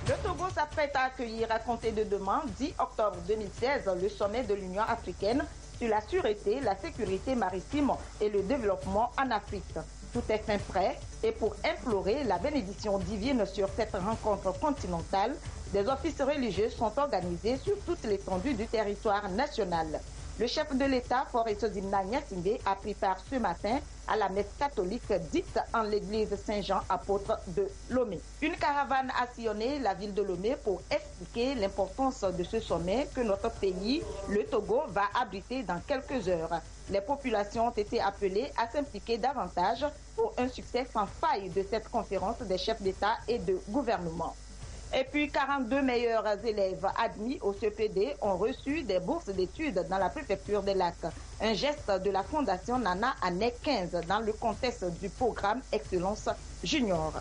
Le Togo s'apprête à accueillir à compter de demain, 10 octobre 2016, le sommet de l'Union africaine sur la sûreté, la sécurité maritime et le développement en Afrique. Tout est fin prêt et pour implorer la bénédiction divine sur cette rencontre continentale, des offices religieux sont organisés sur toute l'étendue du territoire national. Le chef de l'État, Faure Sozimna Gnassingbé, a pris part ce matin à la messe catholique dite en l'église Saint-Jean apôtre de Lomé. Une caravane a sillonné la ville de Lomé pour expliquer l'importance de ce sommet que notre pays, le Togo, va abriter dans quelques heures. Les populations ont été appelées à s'impliquer davantage pour un succès sans faille de cette conférence des chefs d'État et de gouvernement. Et puis, 42 meilleurs élèves admis au CEPD ont reçu des bourses d'études dans la préfecture des Lacs. Un geste de la Fondation Nana Année 15 dans le contexte du programme Excellence Junior.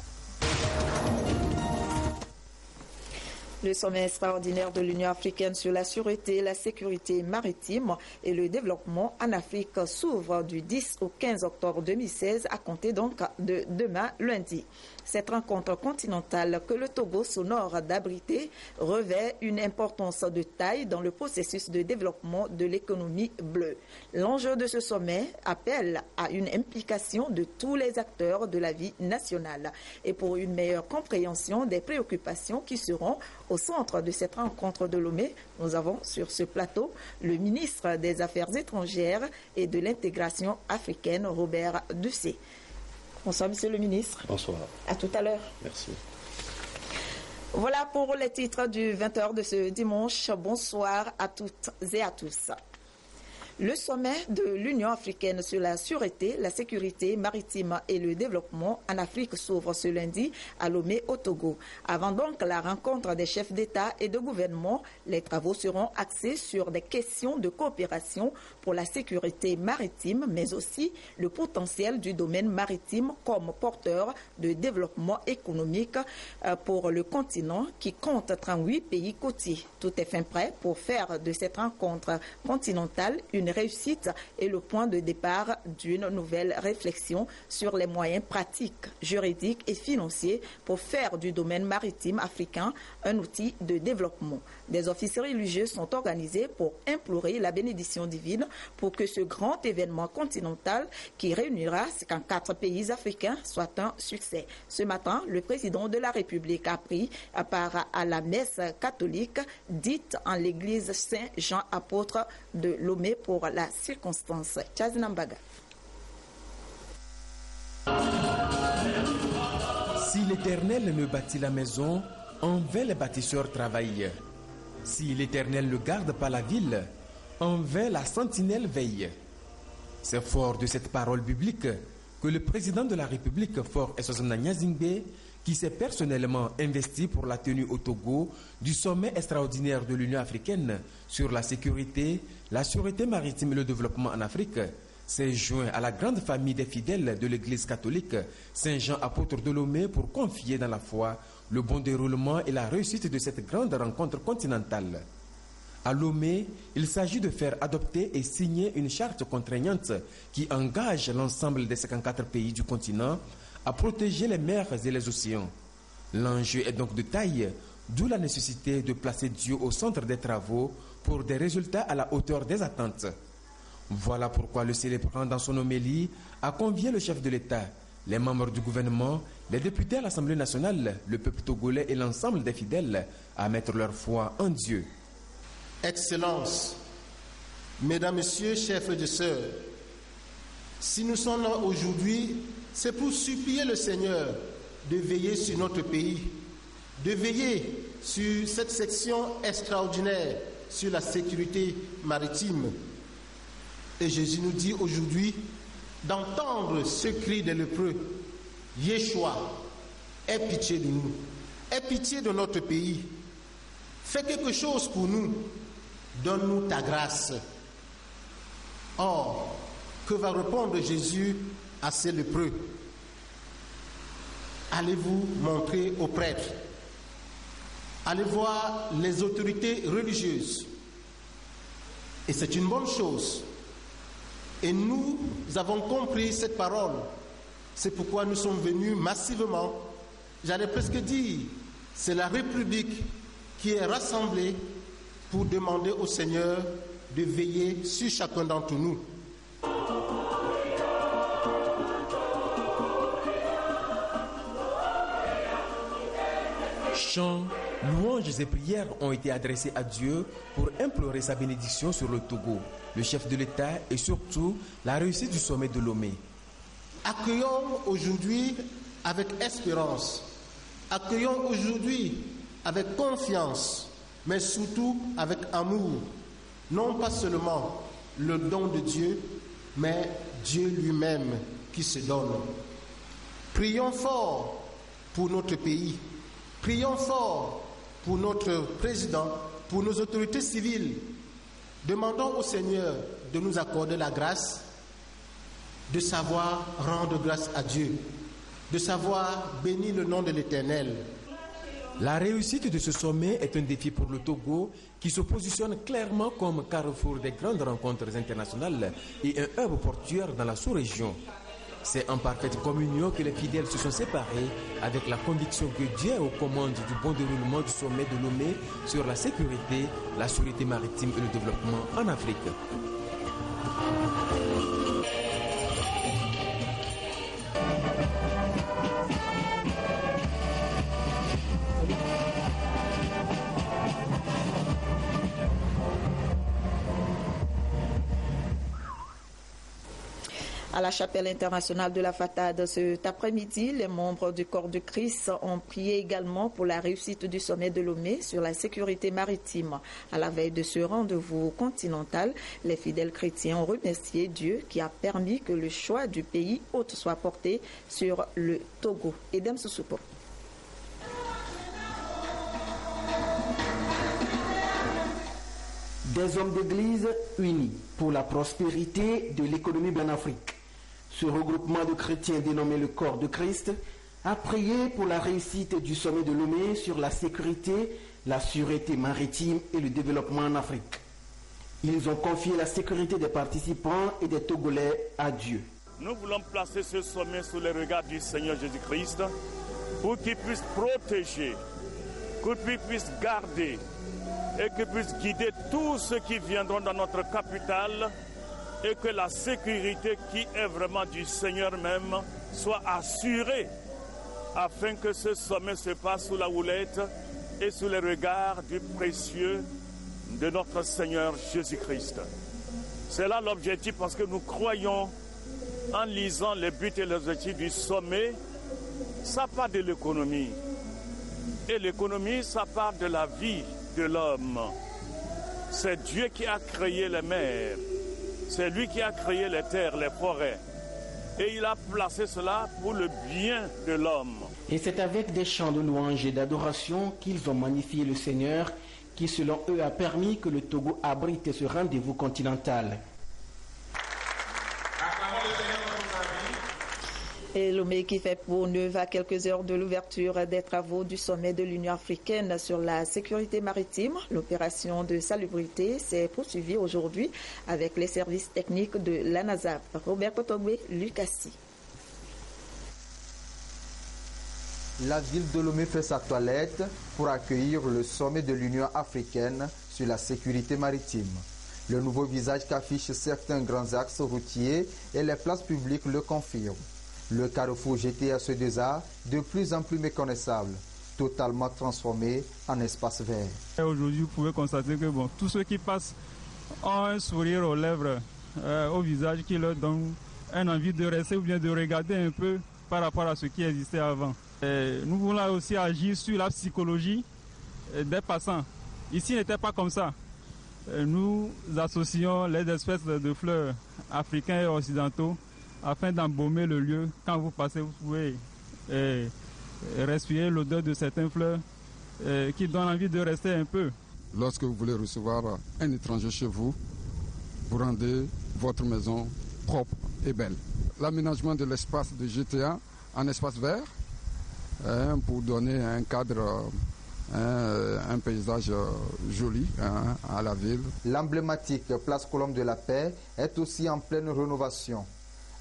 Le sommet extraordinaire de l'Union africaine sur la sûreté, la sécurité maritime et le développement en Afrique s'ouvre du 10 au 15 octobre 2016 à compter donc de demain lundi. Cette rencontre continentale que le Togo s'honore d'abriter revêt une importance de taille dans le processus de développement de l'économie bleue. L'enjeu de ce sommet appelle à une implication de tous les acteurs de la vie nationale et pour une meilleure compréhension des préoccupations qui seront au centre de cette rencontre de Lomé, nous avons sur ce plateau le ministre des Affaires étrangères et de l'intégration africaine, Robert Dussé. Bonsoir, monsieur le ministre. Bonsoir. À tout à l'heure. Merci. Voilà pour les titres du 20h de ce dimanche. Bonsoir à toutes et à tous. Le sommet de l'Union africaine sur la sûreté, la sécurité maritime et le développement en Afrique s'ouvre ce lundi à Lomé au Togo. Avant donc la rencontre des chefs d'État et de gouvernement, les travaux seront axés sur des questions de coopération pour la sécurité maritime, mais aussi le potentiel du domaine maritime comme porteur de développement économique pour le continent qui compte 38 pays côtiers. Tout est fin prêt pour faire de cette rencontre continentale une réussite et le point de départ d'une nouvelle réflexion sur les moyens pratiques, juridiques et financiers pour faire du domaine maritime africain un outil de développement. Des offices religieux sont organisés pour implorer la bénédiction divine pour que ce grand événement continental qui réunira 54 pays africains soit un succès. Ce matin, le président de la République a pris part à la messe catholique dite en l'église Saint-Jean apôtre de Lomé pour la circonstance. Chazinambaga. Si l'Éternel ne bâtit la maison, en vain les bâtisseurs travaillent. Si l'Éternel ne garde pas la ville, en vain la sentinelle veille. C'est fort de cette parole biblique que le président de la République, Faure Sozimna Gnassingbé, qui s'est personnellement investi pour la tenue au Togo du sommet extraordinaire de l'Union africaine sur la sécurité, la sûreté maritime et le développement en Afrique, s'est joint à la grande famille des fidèles de l'Église catholique Saint-Jean apôtre de Lomé pour confier dans la foi le bon déroulement et la réussite de cette grande rencontre continentale. À Lomé, il s'agit de faire adopter et signer une charte contraignante qui engage l'ensemble des 54 pays du continent à protéger les mers et les océans. L'enjeu est donc de taille, d'où la nécessité de placer Dieu au centre des travaux pour des résultats à la hauteur des attentes. Voilà pourquoi le célébrant dans son homélie a convié le chef de l'État, les membres du gouvernement, les députés à l'Assemblée nationale, le peuple togolais et l'ensemble des fidèles à mettre leur foi en Dieu. Excellences, Mesdames, Messieurs, chefs et sœurs, si nous sommes là aujourd'hui, c'est pour supplier le Seigneur de veiller sur notre pays, de veiller sur cette section extraordinaire sur la sécurité maritime. Et Jésus nous dit aujourd'hui d'entendre ce cri des lépreux. Yeshua, aie pitié de nous, aie pitié de notre pays. Fais quelque chose pour nous, donne-nous ta grâce. Or, que va répondre Jésus à ces lépreux? Allez-vous montrer aux prêtres, allez voir les autorités religieuses. Et c'est une bonne chose. Et nous avons compris cette parole. C'est pourquoi nous sommes venus massivement, j'allais presque dire, c'est la République qui est rassemblée pour demander au Seigneur de veiller sur chacun d'entre nous. Chants, louanges et prières ont été adressés à Dieu pour implorer sa bénédiction sur le Togo, le chef de l'État et surtout la réussite du sommet de Lomé. Accueillons aujourd'hui avec espérance, accueillons aujourd'hui avec confiance, mais surtout avec amour, non pas seulement le don de Dieu, mais Dieu lui-même qui se donne. Prions fort pour notre pays, prions fort pour notre président, pour nos autorités civiles. Demandons au Seigneur de nous accorder la grâce de savoir rendre grâce à Dieu, de savoir bénir le nom de l'Éternel. La réussite de ce sommet est un défi pour le Togo qui se positionne clairement comme carrefour des grandes rencontres internationales et un hub portuaire dans la sous-région. C'est en parfaite communion que les fidèles se sont séparés avec la conviction que Dieu est aux commandes du bon déroulement du sommet de Lomé sur la sécurité maritime et le développement en Afrique. À la chapelle internationale de la Fatade cet après-midi, les membres du corps de Christ ont prié également pour la réussite du sommet de Lomé sur la sécurité maritime. À la veille de ce rendez-vous continental, les fidèles chrétiens ont remercié Dieu qui a permis que le choix du pays hôte soit porté sur le Togo. Edem Sousoupo. Des hommes d'église unis pour la prospérité de l'économie en Afrique. Ce regroupement de chrétiens dénommé le Corps de Christ a prié pour la réussite du sommet de Lomé sur la sécurité, la sûreté maritime et le développement en Afrique. Ils ont confié la sécurité des participants et des Togolais à Dieu. Nous voulons placer ce sommet sous les regards du Seigneur Jésus-Christ pour qu'il puisse protéger, qu'il puisse garder et qu'il puisse guider tous ceux qui viendront dans notre capitale et que la sécurité qui est vraiment du Seigneur même soit assurée afin que ce sommet se passe sous la houlette et sous les regards du précieux de notre Seigneur Jésus-Christ. C'est là l'objectif parce que nous croyons en lisant les buts et les objectifs du sommet, ça part de l'économie. Et l'économie, ça part de la vie de l'homme. C'est Dieu qui a créé les mers. C'est lui qui a créé les terres, les forêts. Et il a placé cela pour le bien de l'homme. Et c'est avec des chants de louange et d'adoration qu'ils ont magnifié le Seigneur qui, selon eux, a permis que le Togo abrite ce rendez-vous continental. Et Lomé qui fait peau neuve à quelques heures de l'ouverture des travaux du sommet de l'Union africaine sur la sécurité maritime. L'opération de salubrité s'est poursuivie aujourd'hui avec les services techniques de l'ANASAP. Robert Kotogwe, Lucassi. La ville de Lomé fait sa toilette pour accueillir le sommet de l'Union africaine sur la sécurité maritime. Le nouveau visage qu'affichent certains grands axes routiers et les places publiques le confirment. Le carrefour GTS2A, de plus en plus méconnaissable, totalement transformé en espace vert. Aujourd'hui, vous pouvez constater que tous ceux qui passent ont un sourire aux lèvres, au visage qui leur donne une envie de rester ou bien de regarder un peu par rapport à ce qui existait avant. Nous voulons aussi agir sur la psychologie des passants. Ici, n'était pas comme ça. Nous associons les espèces de fleurs africains et occidentaux afin d'embaumer le lieu. Quand vous passez, vous pouvez respirer l'odeur de certaines fleurs qui donnent envie de rester un peu. Lorsque vous voulez recevoir un étranger chez vous, vous rendez votre maison propre et belle. L'aménagement de l'espace de GTA en espace vert pour donner un cadre, un paysage joli à la ville. L'emblématique place Colombe de la Paix est aussi en pleine rénovation.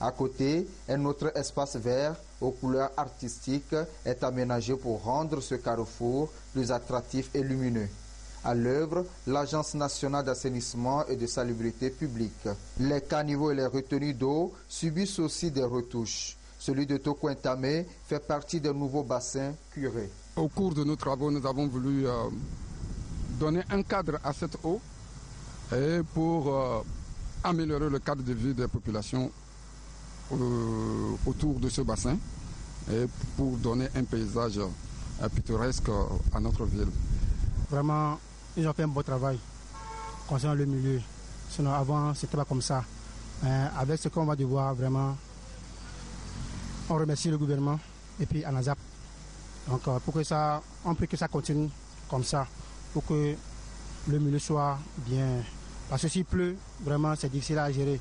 À côté, un autre espace vert aux couleurs artistiques est aménagé pour rendre ce carrefour plus attractif et lumineux. À l'œuvre, l'Agence nationale d'assainissement et de salubrité publique. Les caniveaux et les retenues d'eau subissent aussi des retouches. Celui de Toko-Ntamé fait partie des nouveaux bassins curés. Au cours de nos travaux, nous avons voulu donner un cadre à cette eau et pour améliorer le cadre de vie des populations autour de ce bassin et pour donner un paysage pittoresque à notre ville. Vraiment, ils ont fait un beau travail concernant le milieu. Sinon, avant, ce n'était pas comme ça. Avec ce qu'on va devoir, vraiment, on remercie le gouvernement et puis ANASAP. Donc, pour que ça, on peut que ça continue comme ça, pour que le milieu soit bien. Parce que s'il pleut, vraiment, c'est difficile à gérer.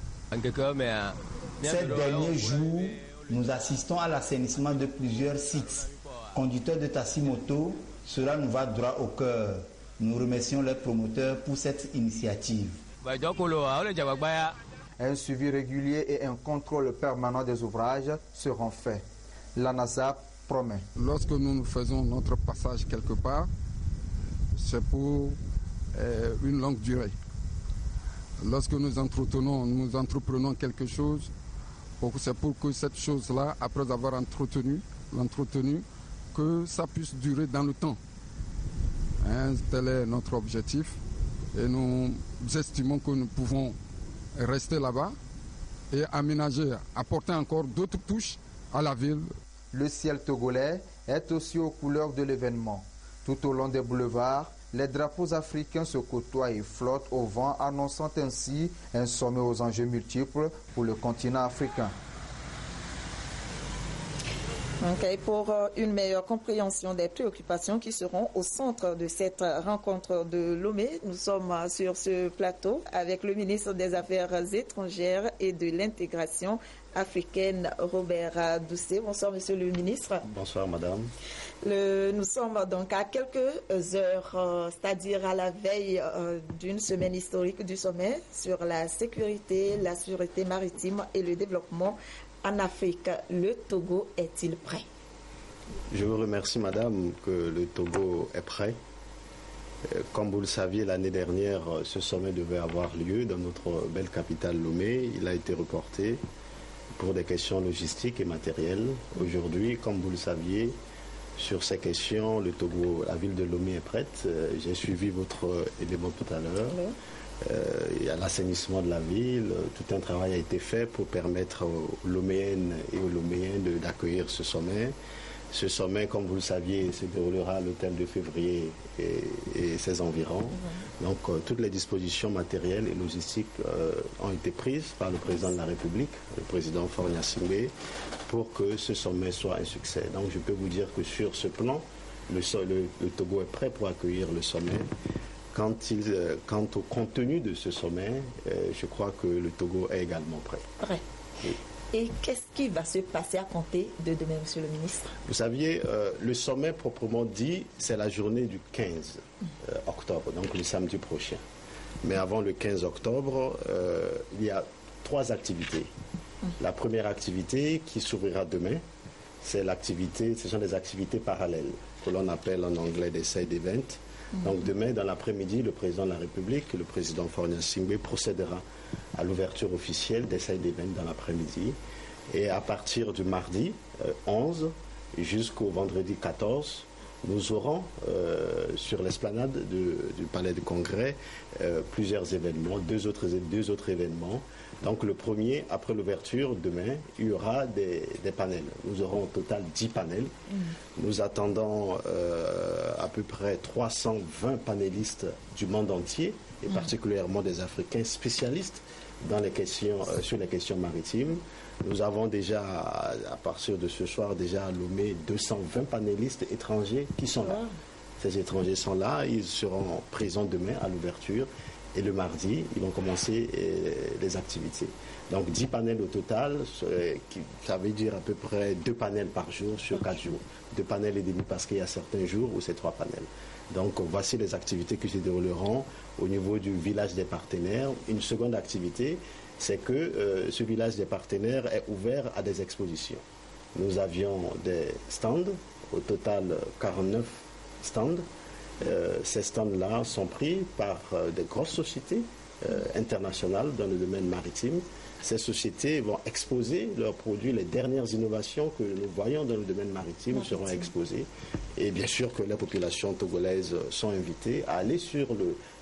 Ces derniers jours, nous assistons à l'assainissement de plusieurs sites. Conducteur de taxi-moto, cela nous va droit au cœur. Nous remercions les promoteurs pour cette initiative. Un suivi régulier et un contrôle permanent des ouvrages seront faits. L'ANASAP promet. Lorsque nous faisons notre passage quelque part, c'est pour une longue durée. Lorsque nous entreprenons quelque chose, c'est pour que cette chose-là, après avoir entretenu, que ça puisse durer dans le temps. Tel est notre objectif et nous estimons que nous pouvons rester là-bas et aménager, apporter encore d'autres touches à la ville. Le ciel togolais est aussi aux couleurs de l'événement. Tout au long des boulevards, les drapeaux africains se côtoient et flottent au vent, annonçant ainsi un sommet aux enjeux multiples pour le continent africain. Okay, pour une meilleure compréhension des préoccupations qui seront au centre de cette rencontre de Lomé, nous sommes sur ce plateau avec le ministre des Affaires étrangères et de l'intégration africaine, Robert Doucet. Bonsoir, monsieur le ministre. Bonsoir, madame. Nous sommes donc à quelques heures, c'est-à-dire à la veille d'une semaine historique du sommet sur la sécurité, la sûreté maritime et le développement en Afrique. Le Togo est-il prêt? Je vous remercie, madame, que le Togo est prêt. Comme vous le saviez, l'année dernière, ce sommet devait avoir lieu dans notre belle capitale Lomé. Il a été reporté pour des questions logistiques et matérielles. Aujourd'hui, comme vous le saviez, sur ces questions, le Togo, la ville de Lomé est prête. J'ai suivi votre élément tout à l'heure. Oui. Il y a l'assainissement de la ville, tout un travail a été fait pour permettre aux Loméennes et aux Loméens d'accueillir ce sommet. Ce sommet, comme vous le saviez, se déroulera à l'hôtel de février et ses environs. Donc toutes les dispositions matérielles et logistiques ont été prises par le président de la République, le président Faure Gnassingbé, pour que ce sommet soit un succès. Donc je peux vous dire que sur ce plan, le Togo est prêt pour accueillir le sommet. Quant au contenu de ce sommet, je crois que le Togo est également prêt. Prêt. Oui. Et qu'est-ce qui va se passer à compter de demain, monsieur le ministre? Vous saviez, le sommet proprement dit, c'est la journée du 15 octobre, donc le samedi prochain. Mais avant le 15 octobre, il y a 3 activités. La première activité qui s'ouvrira demain, ce sont des activités parallèles, que l'on appelle en anglais des side events. Donc demain, dans l'après-midi, le président de la République, le président Faure Gnassingbé, procédera à l'ouverture officielle des side events dans l'après-midi. Et à partir du mardi 11 jusqu'au vendredi 14, nous aurons sur l'esplanade du Palais du Congrès plusieurs événements, deux autres événements. Donc le premier, après l'ouverture, demain, il y aura des panels. Nous aurons au total 10 panels. Nous attendons à peu près 320 panélistes du monde entier, et particulièrement des Africains spécialistes dans les questions, sur les questions maritimes. Nous avons déjà, à partir de ce soir, déjà à Lomé 220 panélistes étrangers qui sont là. Ces étrangers sont là, ils seront présents demain à l'ouverture. Et le mardi, ils vont commencer les activités. Donc 10 panels au total, ça veut dire à peu près 2 panels par jour sur 4 jours. 2 panels et demi parce qu'il y a certains jours où c'est 3 panels. Donc voici les activités qui se dérouleront au niveau du village des partenaires. Une seconde activité c'est que ce village des partenaires est ouvert à des expositions. Nous avions des stands, au total 49 stands. Ces stands-là sont pris par des grosses sociétés internationales dans le domaine maritime. Ces sociétés vont exposer leurs produits, les dernières innovations que nous voyons dans le domaine maritime seront exposées. Et bien sûr que les populations togolaises sont invitées à aller sur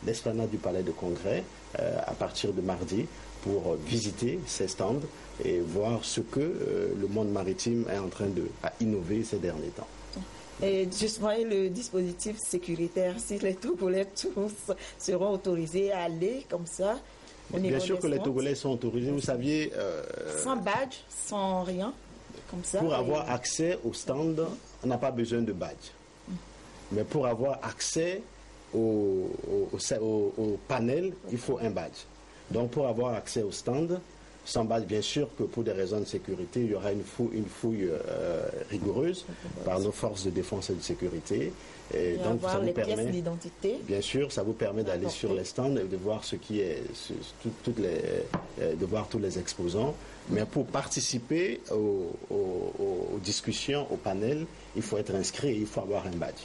l'esplanade du Palais de Congrès à partir de mardi pour visiter ces stands et voir ce que le monde maritime est en train d'innover ces derniers temps. Et justement, le dispositif sécuritaire, si les Togolais tous seront autorisés à aller comme ça, bien sûr que les Togolais sont autorisés, vous saviez... sans badge, sans rien, comme ça. Pour avoir accès au stand, on n'a pas besoin de badge. Mais pour avoir accès au panel, il faut un badge. Donc pour avoir accès au stand, sans badge, bien sûr que pour des raisons de sécurité, il y aura une fouille rigoureuse par nos forces de défense et de sécurité. Et donc ça vous permet, pièces d'identité. Bien sûr, ça vous permet d'aller sur les stands et de voir ce qui est, de voir tous les exposants. Mais pour participer aux discussions, au panel, il faut être inscrit et il faut avoir un badge.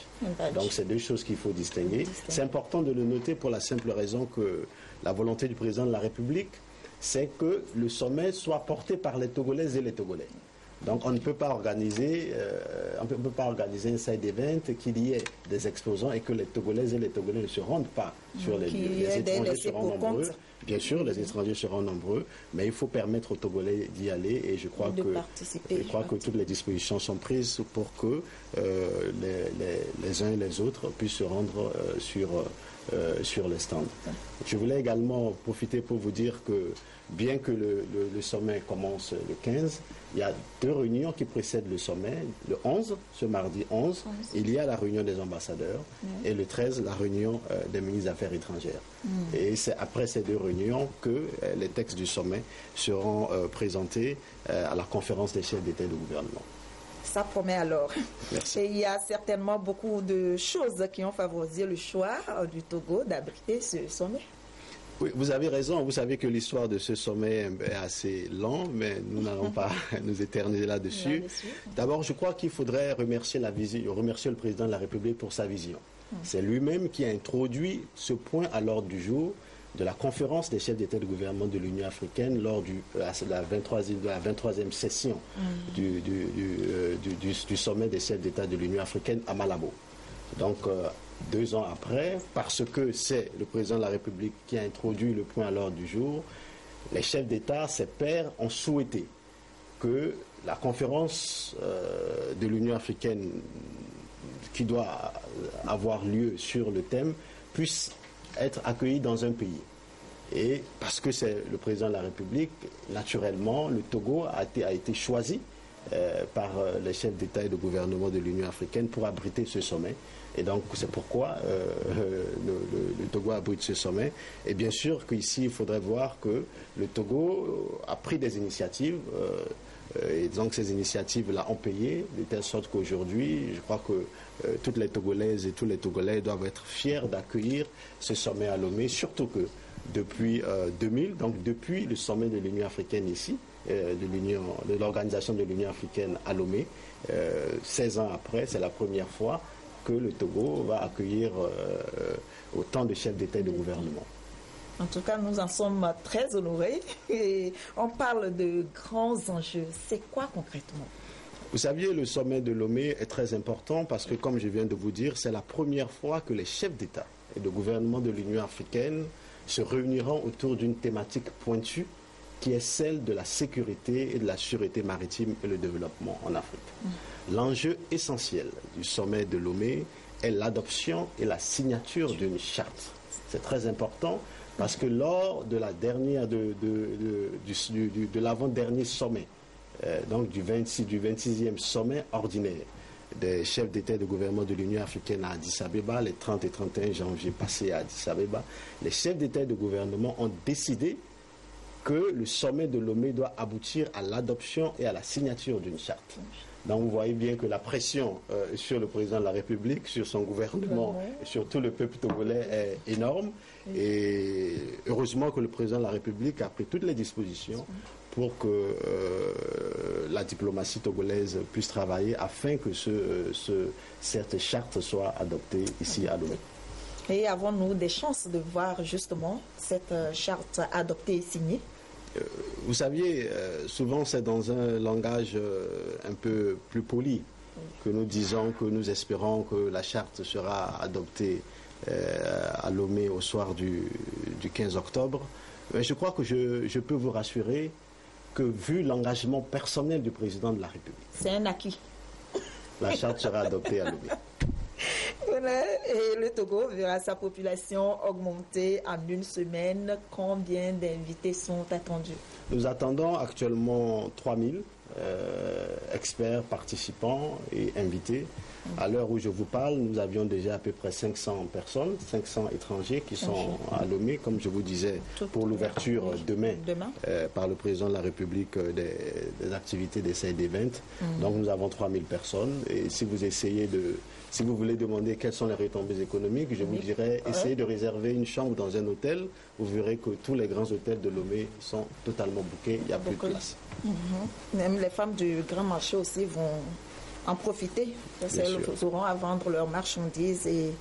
Donc c'est deux choses qu'il faut distinguer. C'est important de le noter pour la simple raison que la volonté du président de la République, c'est que le sommet soit porté par les Togolaises et les Togolais. Donc on ne peut pas organiser, un side event qu'il y ait des exposants et que les Togolaises et les Togolais ne se rendent pas sur les lieux. Les étrangers seront nombreux. Bien sûr, les étrangers seront nombreux, mais il faut permettre aux Togolais d'y aller et je crois que toutes les dispositions sont prises pour que les uns et les autres puissent se rendre sur les stands. Je voulais également profiter pour vous dire que bien que le sommet commence le 15, il y a 2 réunions qui précèdent le sommet. Le 11, ce mardi 11, il y a la réunion des ambassadeurs et le 13, la réunion des ministres des Affaires étrangères. Et c'est après ces 2 réunions que les textes du sommet seront présentés à la conférence des chefs d'État et de gouvernement. Ça promet alors. Merci. Et il y a certainement beaucoup de choses qui ont favorisé le choix du Togo d'abriter ce sommet. Oui, vous avez raison. Vous savez que l'histoire de ce sommet est assez longue, mais nous n'allons pas nous éterniser là-dessus. D'abord, je crois qu'il faudrait remercier le président de la République pour sa vision. C'est lui-même qui a introduit ce point à l'ordre du jour de la conférence des chefs d'État et de gouvernement de l'Union africaine lors de la 23e session du sommet des chefs d'État de l'Union africaine à Malabo. Donc, 2 ans après, parce que c'est le président de la République qui a introduit le point à l'ordre du jour, les chefs d'État, ses pairs, ont souhaité que la conférence de l'Union africaine qui doit avoir lieu sur le thème puisse être accueillie dans un pays. Et parce que c'est le président de la République, naturellement, le Togo a été choisi par les chefs d'État et de gouvernement de l'Union africaine pour abriter ce sommet. Et donc, c'est pourquoi le Togo abrite ce sommet. Et bien sûr qu'ici, il faudrait voir que le Togo a pris des initiatives. Et donc, ces initiatives-là ont payé, de telle sorte qu'aujourd'hui, je crois que toutes les Togolaises et tous les Togolais doivent être fiers d'accueillir ce sommet à Lomé, surtout que depuis 2000, donc depuis le sommet de l'Union africaine ici, de l'organisation de l'Union africaine à Lomé, 16 ans après, c'est la première fois que le Togo va accueillir autant de chefs d'État et de gouvernement. En tout cas, nous en sommes très honorés et on parle de grands enjeux. C'est quoi concrètement ? Vous saviez, le sommet de Lomé est très important parce que, comme je viens de vous dire, c'est la première fois que les chefs d'État et de gouvernement de l'Union africaine se réuniront autour d'une thématique pointue qui est celle de la sécurité et de la sûreté maritime et le développement en Afrique. L'enjeu essentiel du sommet de Lomé est l'adoption et la signature d'une charte. C'est très important parce que lors de l'avant-dernier sommet, donc du 26e sommet ordinaire des chefs d'État et de gouvernement de l'Union africaine à Addis Abeba, les 30 et 31 janvier passés à Addis Abeba, les chefs d'État et de gouvernement ont décidé que le sommet de Lomé doit aboutir à l'adoption et à la signature d'une charte. Donc vous voyez bien que la pression sur le président de la République, sur son gouvernement et sur tout le peuple togolais est énorme. Et heureusement que le président de la République a pris toutes les dispositions pour que la diplomatie togolaise puisse travailler afin que cette charte soit adoptée ici à Lomé. Et avons-nous des chances de voir justement cette charte adoptée et signée? Vous saviez, souvent c'est dans un langage un peu plus poli que nous disons que nous espérons que la charte sera adoptée à Lomé au soir du 15 octobre. Mais je crois que je peux vous rassurer que vu l'engagement personnel du président de la République, c'est un acquis. La charte sera adoptée à Lomé. Voilà, et le Togo verra sa population augmenter en une semaine. Combien d'invités sont attendus? Nous attendons actuellement 3000 experts, participants et invités. À l'heure où je vous parle, nous avions déjà à peu près 500 personnes, 500 étrangers qui sont à Lomé, comme je vous disais, pour l'ouverture demain par le président de la République des activités des Side Events. Donc nous avons 3000 personnes. Et si vous voulez demander quelles sont les retombées économiques, je vous dirais, essayez de réserver une chambre dans un hôtel. Vous verrez que tous les grands hôtels de Lomé sont totalement bookés, il n'y a plus de place. Même les femmes du grand marché aussi vont en profiter, parce qu'elles auront à vendre leurs marchandises et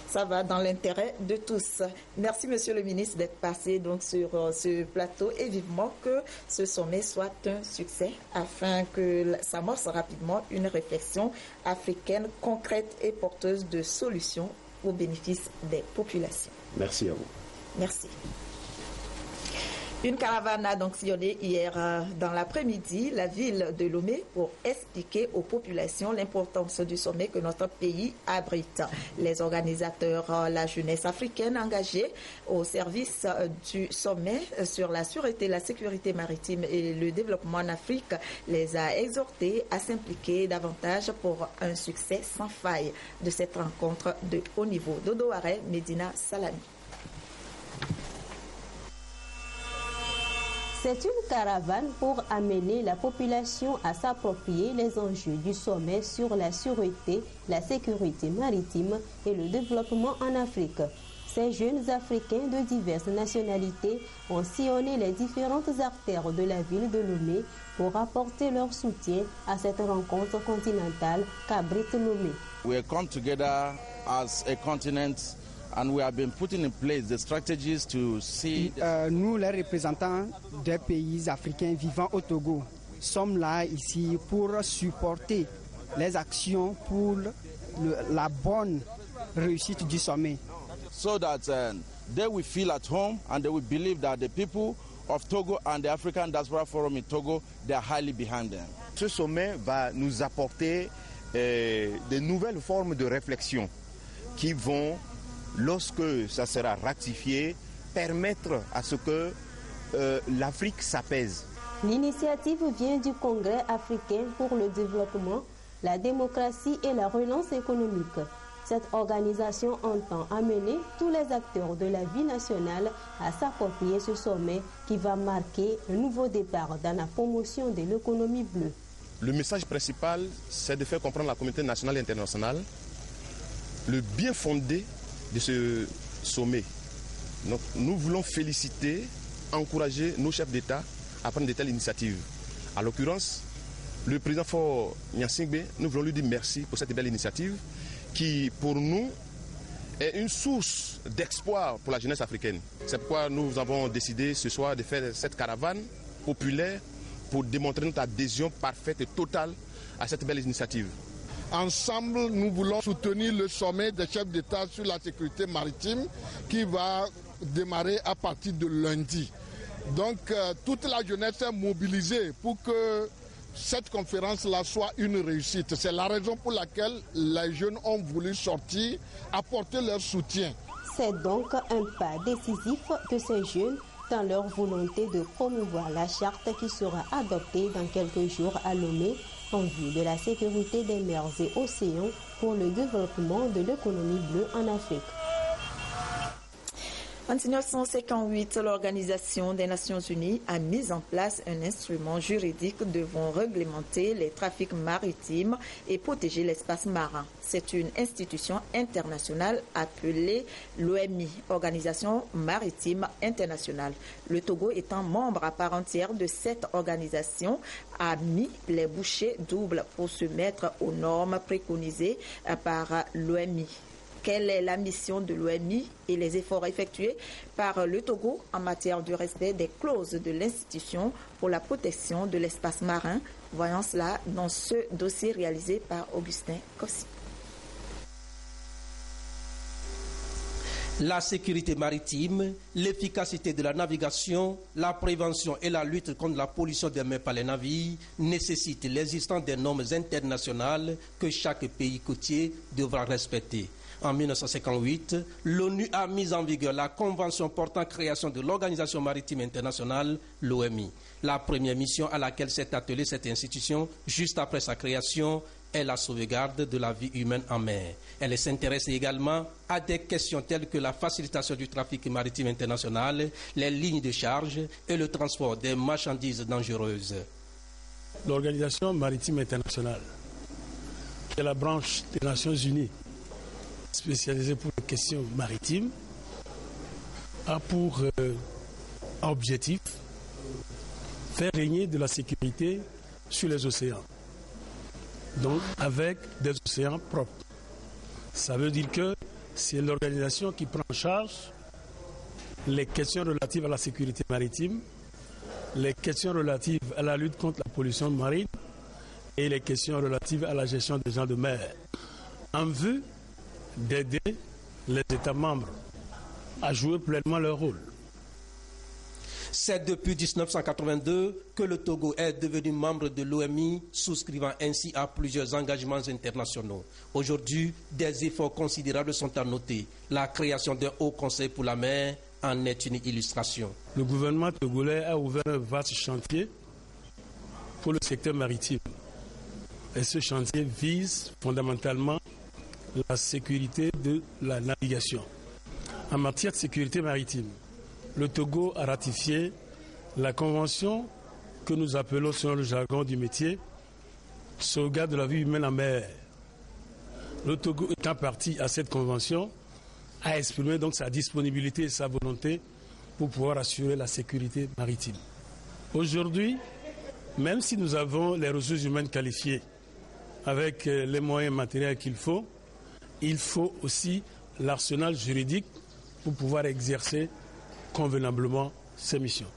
ça va dans l'intérêt de tous. Merci Monsieur le ministre d'être passé donc sur ce plateau et vivement que ce sommet soit un succès afin que s'amorce rapidement une réflexion africaine concrète et porteuse de solutions au bénéfice des populations. Merci à vous. Merci. Une caravane a donc sillonné hier dans l'après-midi la ville de Lomé pour expliquer aux populations l'importance du sommet que notre pays abrite. Les organisateurs, la jeunesse africaine engagée au service du sommet sur la sûreté, la sécurité maritime et le développement en Afrique, les a exhortés à s'impliquer davantage pour un succès sans faille de cette rencontre de haut niveau. Dodo Aré, Medina Salami. C'est une caravane pour amener la population à s'approprier les enjeux du sommet sur la sûreté, la sécurité maritime et le développement en Afrique. Ces jeunes Africains de diverses nationalités ont sillonné les différentes artères de la ville de Lomé pour apporter leur soutien à cette rencontre continentale qu'abrite Lomé. We have come together as a continent. And we have been putting in place the strategies to see. Nous, les représentants des pays africains vivant au Togo, sommes là ici pour supporter les actions pour la bonne réussite du sommet. So that they will feel at home and they will believe that the people of Togo and the African Diaspora Forum in Togo, they are highly behind them. Ce sommet va nous apporter de nouvelles formes de réflexion qui vont, lorsque ça sera ratifié, permettre à ce que l'Afrique s'apaise. L'initiative vient du Congrès africain pour le développement, la démocratie et la relance économique. Cette organisation entend amener tous les acteurs de la vie nationale à s'approprier ce sommet qui va marquer un nouveau départ dans la promotion de l'économie bleue. Le message principal, c'est de faire comprendre à la communauté nationale et internationale le bien fondé de ce sommet. Donc, nous voulons féliciter, encourager nos chefs d'État à prendre de telles initiatives. En l'occurrence, le président Faure Gnassingbé, nous voulons lui dire merci pour cette belle initiative qui, pour nous, est une source d'espoir pour la jeunesse africaine. C'est pourquoi nous avons décidé ce soir de faire cette caravane populaire pour démontrer notre adhésion parfaite et totale à cette belle initiative. Ensemble, nous voulons soutenir le sommet des chefs d'État sur la sécurité maritime qui va démarrer à partir de lundi. Donc, toute la jeunesse est mobilisée pour que cette conférence-là soit une réussite. C'est la raison pour laquelle les jeunes ont voulu sortir, apporter leur soutien. C'est donc un pas décisif que ces jeunes, dans leur volonté de promouvoir la charte qui sera adoptée dans quelques jours à Lomé, en vue de la sécurité des mers et océans pour le développement de l'économie bleue en Afrique. En 1958, l'Organisation des Nations Unies a mis en place un instrument juridique devant réglementer les trafics maritimes et protéger l'espace marin. C'est une institution internationale appelée l'OMI, Organisation maritime internationale. Le Togo, étant membre à part entière de cette organisation, a mis les bouchées doubles pour se mettre aux normes préconisées par l'OMI. Quelle est la mission de l'OMI et les efforts effectués par le Togo en matière de respect des clauses de l'institution pour la protection de l'espace marin? Voyons cela dans ce dossier réalisé par Augustin Kossi. La sécurité maritime, l'efficacité de la navigation, la prévention et la lutte contre la pollution des mers par les navires nécessitent l'existence des normes internationales que chaque pays côtier devra respecter. En 1958, l'ONU a mis en vigueur la Convention portant création de l'Organisation maritime internationale, l'OMI. La première mission à laquelle s'est attelée cette institution, juste après sa création, est la sauvegarde de la vie humaine en mer. Elle s'intéresse également à des questions telles que la facilitation du trafic maritime international, les lignes de charge et le transport des marchandises dangereuses. L'Organisation maritime internationale, qui est la branche des Nations Unies spécialisée pour les questions maritimes, a pour objectif faire régner de la sécurité sur les océans. Donc avec des océans propres. Ça veut dire que c'est l'organisation qui prend en charge les questions relatives à la sécurité maritime, les questions relatives à la lutte contre la pollution marine et les questions relatives à la gestion des gens de mer, en vue d'aider les États membres à jouer pleinement leur rôle. C'est depuis 1982 que le Togo est devenu membre de l'OMI, souscrivant ainsi à plusieurs engagements internationaux. Aujourd'hui, des efforts considérables sont à noter. La création d'un haut conseil pour la mer en est une illustration. Le gouvernement togolais a ouvert un vaste chantier pour le secteur maritime. Et ce chantier vise fondamentalement la sécurité de la navigation. En matière de sécurité maritime, le Togo a ratifié la convention que nous appelons, selon le jargon du métier, sauvegarde de la vie humaine en mer. Le Togo, étant parti à cette convention, a exprimé donc sa disponibilité et sa volonté pour pouvoir assurer la sécurité maritime. Aujourd'hui, même si nous avons les ressources humaines qualifiées avec les moyens matériels qu'il faut aussi l'arsenal juridique pour pouvoir exercer convenablement ses missions.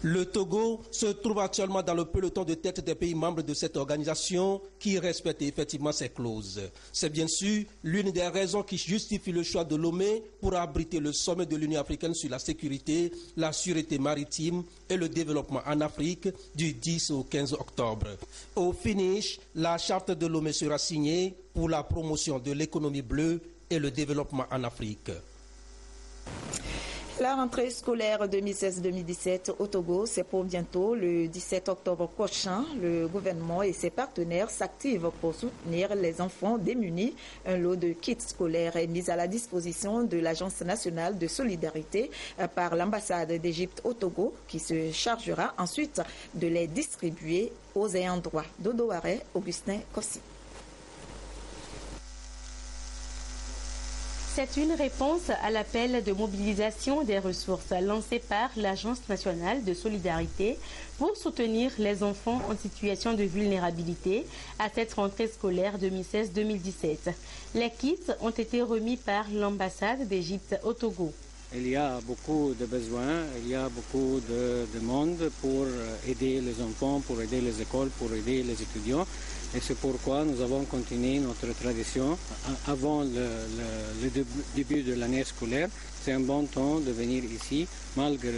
Le Togo se trouve actuellement dans le peloton de tête des pays membres de cette organisation qui respecte effectivement ses clauses. C'est bien sûr l'une des raisons qui justifie le choix de Lomé pour abriter le sommet de l'Union africaine sur la sécurité, la sûreté maritime et le développement en Afrique du 10 au 15 octobre. Au finish, la charte de Lomé sera signée pour la promotion de l'économie bleue et le développement en Afrique. La rentrée scolaire 2016-2017 au Togo, c'est pour bientôt. Le 17 octobre prochain, le gouvernement et ses partenaires s'activent pour soutenir les enfants démunis. Un lot de kits scolaires est mis à la disposition de l'Agence nationale de solidarité par l'ambassade d'Égypte au Togo, qui se chargera ensuite de les distribuer aux ayants droit. Dodo Aré, Augustin Kossi. C'est une réponse à l'appel de mobilisation des ressources lancé par l'Agence nationale de solidarité pour soutenir les enfants en situation de vulnérabilité à cette rentrée scolaire 2016-2017. Les kits ont été remis par l'ambassade d'Égypte au Togo. Il y a beaucoup de besoins, il y a beaucoup de demandes pour aider les enfants, pour aider les écoles, pour aider les étudiants. Et c'est pourquoi nous avons continué notre tradition avant le début de l'année scolaire. C'est un bon temps de venir ici, malgré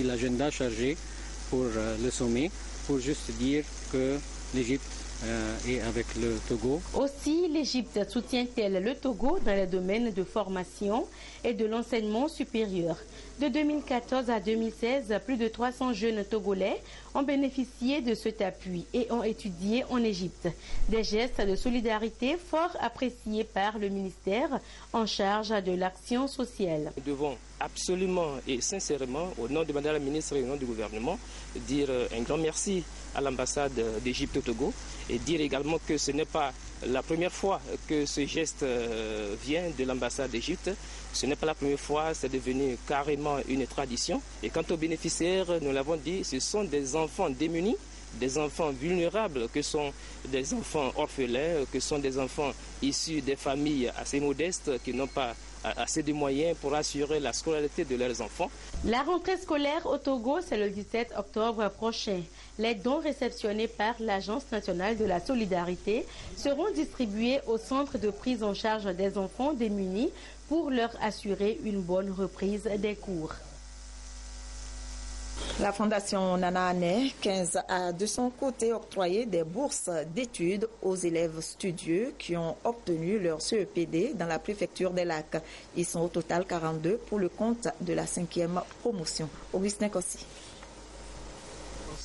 l'agenda chargé pour le sommet, pour juste dire que l'Égypte et avec le Togo. Aussi, l'Égypte soutient-elle le Togo dans les domaines de formation et de l'enseignement supérieur. De 2014 à 2016, plus de 300 jeunes Togolais ont bénéficié de cet appui et ont étudié en Égypte. Des gestes de solidarité fort appréciés par le ministère en charge de l'action sociale. Nous devons absolument et sincèrement, au nom de Madame la ministre et au nom du gouvernement, dire un grand merci à l'ambassade d'Égypte au Togo et dire également que ce n'est pas la première fois que ce geste vient de l'ambassade d'Égypte. Ce n'est pas la première fois, c'est devenu carrément une tradition. Et quant aux bénéficiaires, nous l'avons dit, ce sont des enfants démunis, des enfants vulnérables, que sont des enfants orphelins, que sont des enfants issus des familles assez modestes qui n'ont pas assez de moyens pour assurer la scolarité de leurs enfants. La rentrée scolaire au Togo, c'est le 17 octobre prochain. Les dons réceptionnés par l'Agence nationale de la solidarité seront distribués au centre de prise en charge des enfants démunis pour leur assurer une bonne reprise des cours. La Fondation Nana Ané 15 a de son côté octroyé des bourses d'études aux élèves studieux qui ont obtenu leur CEPD dans la préfecture des Lacs. Ils sont au total 42 pour le compte de la 5e promotion. Augustin Kossi.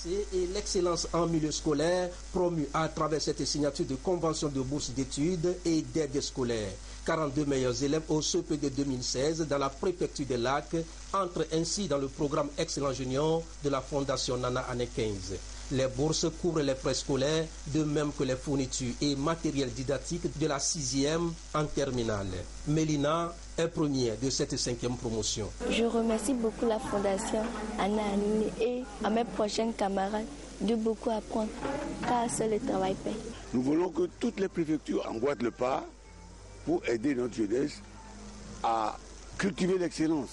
Et l'excellence en milieu scolaire promue à travers cette signature de convention de bourse d'études et d'aide scolaire. 42 meilleurs élèves au CEPD 2016 dans la préfecture des Lacs entrent ainsi dans le programme Excellent Junior de la Fondation Nana Ané 15. Les bourses couvrent les frais scolaires, de même que les fournitures et matériel didactique de la 6e en terminale. Mélina est première de cette 5e promotion. Je remercie beaucoup la Fondation Nana Ané et à mes prochains camarades de beaucoup apprendre, car seul le travail paye. Nous voulons que toutes les préfectures emboîtent le pas pour aider notre jeunesse à cultiver l'excellence.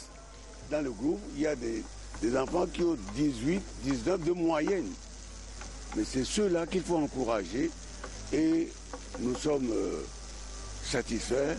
Dans le groupe, il y a des enfants qui ont 18, 19 de moyenne. Mais c'est ceux-là qu'il faut encourager et nous sommes satisfaits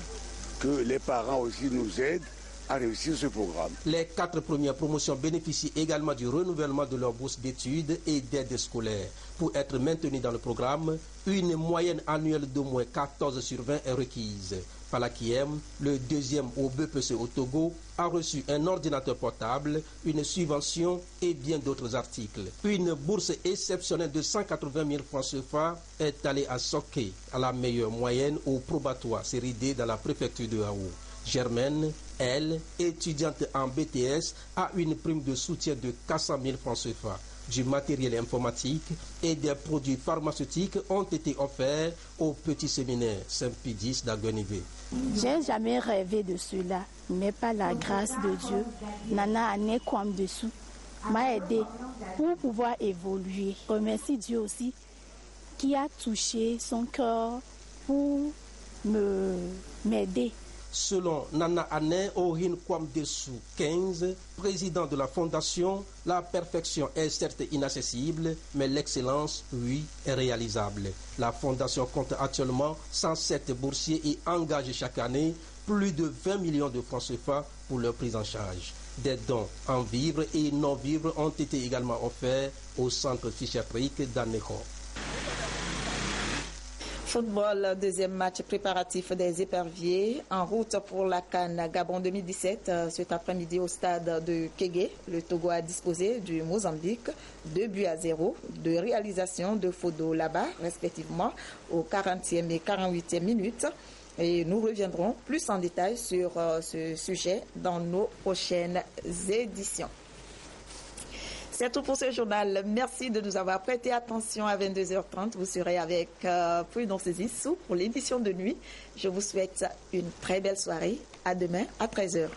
que les parents aussi nous aident à réussir ce programme. Les 4 premières promotions bénéficient également du renouvellement de leur bourse d'études et d'aide scolaire. Pour être maintenus dans le programme, une moyenne annuelle d'au moins 14 sur 20 est requise. Falakiem, le 2e au BPC au Togo, a reçu un ordinateur portable, une subvention et bien d'autres articles. Une bourse exceptionnelle de 180 000 francs CFA est allée à Soké, à la meilleure moyenne au probatoire série D dans la préfecture de Hao. Germaine, elle, étudiante en BTS, a une prime de soutien de 400 000 francs CFA. Du matériel informatique et des produits pharmaceutiques ont été offerts au petit séminaire Saint-Pédis d'Aguenivé. J'ai jamais rêvé de cela, mais par la grâce de Dieu, Nana Ané comme dessous m'a aidé pour pouvoir évoluer. Je remercie Dieu aussi qui a touché son cœur pour m'aider. Selon Nana Ané Ohin Kwamdessou 15, président de la Fondation, la perfection est certes inaccessible, mais l'excellence, oui, est réalisable. La Fondation compte actuellement 107 boursiers et engage chaque année plus de 20 millions de francs CFA pour leur prise en charge. Des dons en vivres et non-vivres ont été également offerts au centre psychiatrique d'Aného. Football, deuxième match préparatif des éperviers en route pour la CAN Gabon 2017. Cet après-midi au stade de Kégué, le Togo a disposé du Mozambique 2-0 de réalisation de Fodo là-bas, respectivement aux 40e et 48e minutes. Et nous reviendrons plus en détail sur ce sujet dans nos prochaines éditions. C'est tout pour ce journal. Merci de nous avoir prêté attention. À 22h30, vous serez avec Prudence Zissou pour l'édition de nuit. Je vous souhaite une très belle soirée. À demain à 13h.